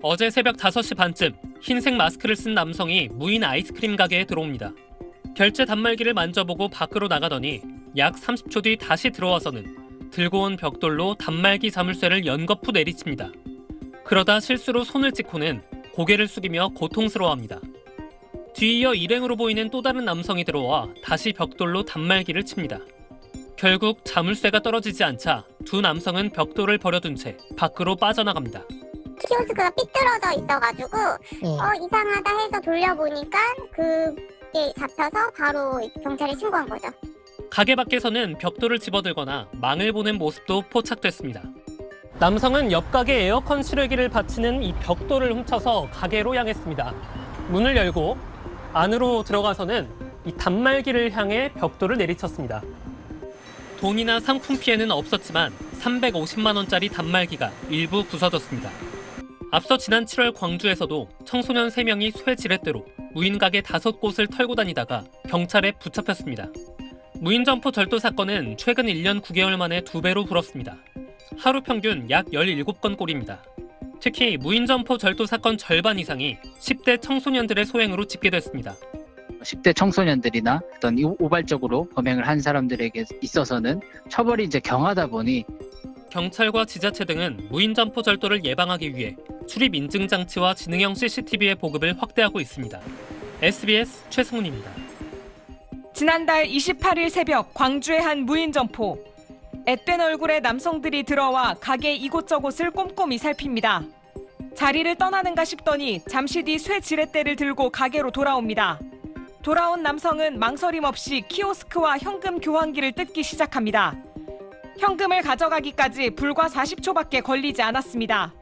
어제 새벽 5시 반쯤 흰색 마스크를 쓴 남성이 무인 아이스크림 가게에 들어옵니다. 결제 단말기를 만져보고 밖으로 나가더니 약 30초 뒤 다시 들어와서는 들고 온 벽돌로 단말기 자물쇠를 연거푸 내리칩니다. 그러다 실수로 손을 찍고는 고개를 숙이며 고통스러워합니다. 뒤이어 일행으로 보이는 또 다른 남성이 들어와 다시 벽돌로 단말기를 칩니다. 결국 자물쇠가 떨어지지 않자 두 남성은 벽돌을 버려둔 채 밖으로 빠져나갑니다. 키오스크가 삐뚤어져 있어가지고 이상하다 해서 돌려보니까 그게 잡혀서 바로 경찰에 신고한 거죠. 가게 밖에서는 벽돌을 집어들거나 망을 보는 모습도 포착됐습니다. 남성은 옆 가게 에어컨 실외기를 받치는 이 벽돌을 훔쳐서 가게로 향했습니다. 문을 열고 안으로 들어가서는 이 단말기를 향해 벽돌을 내리쳤습니다. 돈이나 상품 피해는 없었지만 350만 원짜리 단말기가 일부 부서졌습니다. 앞서 지난 7월 광주에서도 청소년 3명이 쇠 지렛대로 무인 가게 5곳을 털고 다니다가 경찰에 붙잡혔습니다. 무인 점포 절도 사건은 최근 1년 9개월 만에 2배로 불었습니다. 하루 평균 약 17건 꼴입니다. 특히 무인 점포 절도 사건 절반 이상이 10대 청소년들의 소행으로 집계됐습니다. 10대 청소년들이나 어떤 우발적으로 범행을 한 사람들에게 있어서는 처벌이 이제 경하다 보니 경찰과 지자체 등은 무인 점포 절도를 예방하기 위해 출입 인증 장치와 지능형 CCTV의 보급을 확대하고 있습니다. SBS 최승훈입니다. 지난달 28일 새벽 광주의 한 무인 점포. 앳된 얼굴의 남성들이 들어와 가게 이곳저곳을 꼼꼼히 살핍니다. 자리를 떠나는가 싶더니 잠시 뒤 쇠 지렛대를 들고 가게로 돌아옵니다. 돌아온 남성은 망설임 없이 키오스크와 현금 교환기를 뜯기 시작합니다. 현금을 가져가기까지 불과 40초밖에 걸리지 않았습니다.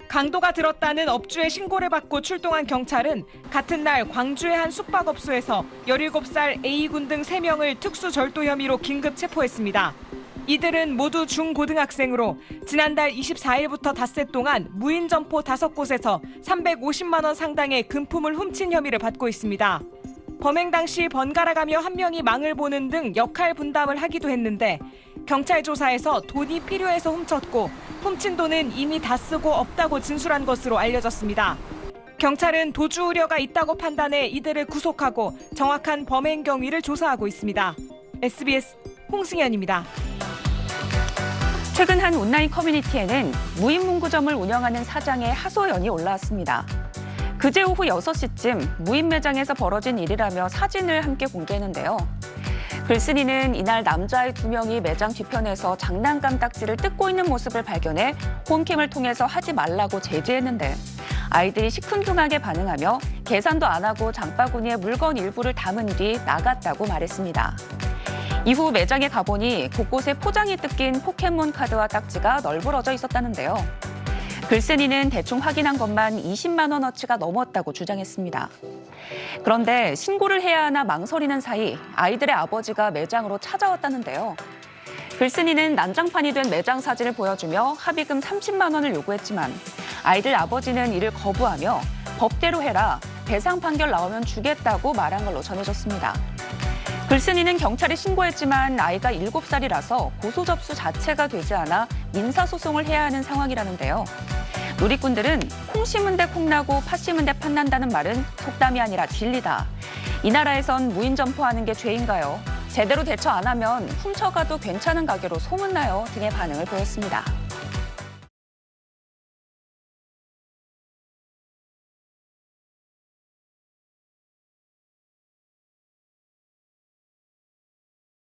강도가 들었다는 업주의 신고를 받고 출동한 경찰은 같은 날 광주의 한 숙박업소에서 17살 A군 등 3명을 특수절도 혐의로 긴급 체포했습니다. 이들은 모두 중고등학생으로 지난달 24일부터 닷새 동안 무인 점포 5곳에서 350만 원 상당의 금품을 훔친 혐의를 받고 있습니다. 범행 당시 번갈아가며 한 명이 망을 보는 등 역할 분담을 하기도 했는데 경찰 조사에서 돈이 필요해서 훔쳤고 훔친 돈은 이미 다 쓰고 없다고 진술한 것으로 알려졌습니다. 경찰은 도주 우려가 있다고 판단해 이들을 구속하고 정확한 범행 경위를 조사하고 있습니다. SBS 홍승현입니다. 최근 한 온라인 커뮤니티에는 무인 문구점을 운영하는 사장의 하소연이 올라왔습니다. 그제 오후 6시쯤 무인 매장에서 벌어진 일이라며 사진을 함께 공개했는데요. 글쓴이는 이날 남자아이 2명이 매장 뒤편에서 장난감 딱지를 뜯고 있는 모습을 발견해 홈캠을 통해서 하지 말라고 제지했는데 아이들이 시큰둥하게 반응하며 계산도 안 하고 장바구니에 물건 일부를 담은 뒤 나갔다고 말했습니다. 이후 매장에 가보니 곳곳에 포장이 뜯긴 포켓몬 카드와 딱지가 널브러져 있었다는데요. 글쓴이는 대충 확인한 것만 20만 원어치가 넘었다고 주장했습니다. 그런데 신고를 해야 하나 망설이는 사이 아이들의 아버지가 매장으로 찾아왔다는데요. 글쓴이는 난장판이 된 매장 사진을 보여주며 합의금 30만 원을 요구했지만 아이들 아버지는 이를 거부하며 법대로 해라, 배상 판결 나오면 주겠다고 말한 걸로 전해졌습니다. 글쓴이는 경찰에 신고했지만 아이가 7살이라서 고소 접수 자체가 되지 않아 민사소송을 해야 하는 상황이라는데요. 누리꾼들은 콩 심은 데 콩나고 팥 심은 데 팥난다는 말은 속담이 아니라 진리다. 이 나라에선 무인 점포하는 게 죄인가요? 제대로 대처 안 하면 훔쳐가도 괜찮은 가게로 소문나요 등의 반응을 보였습니다.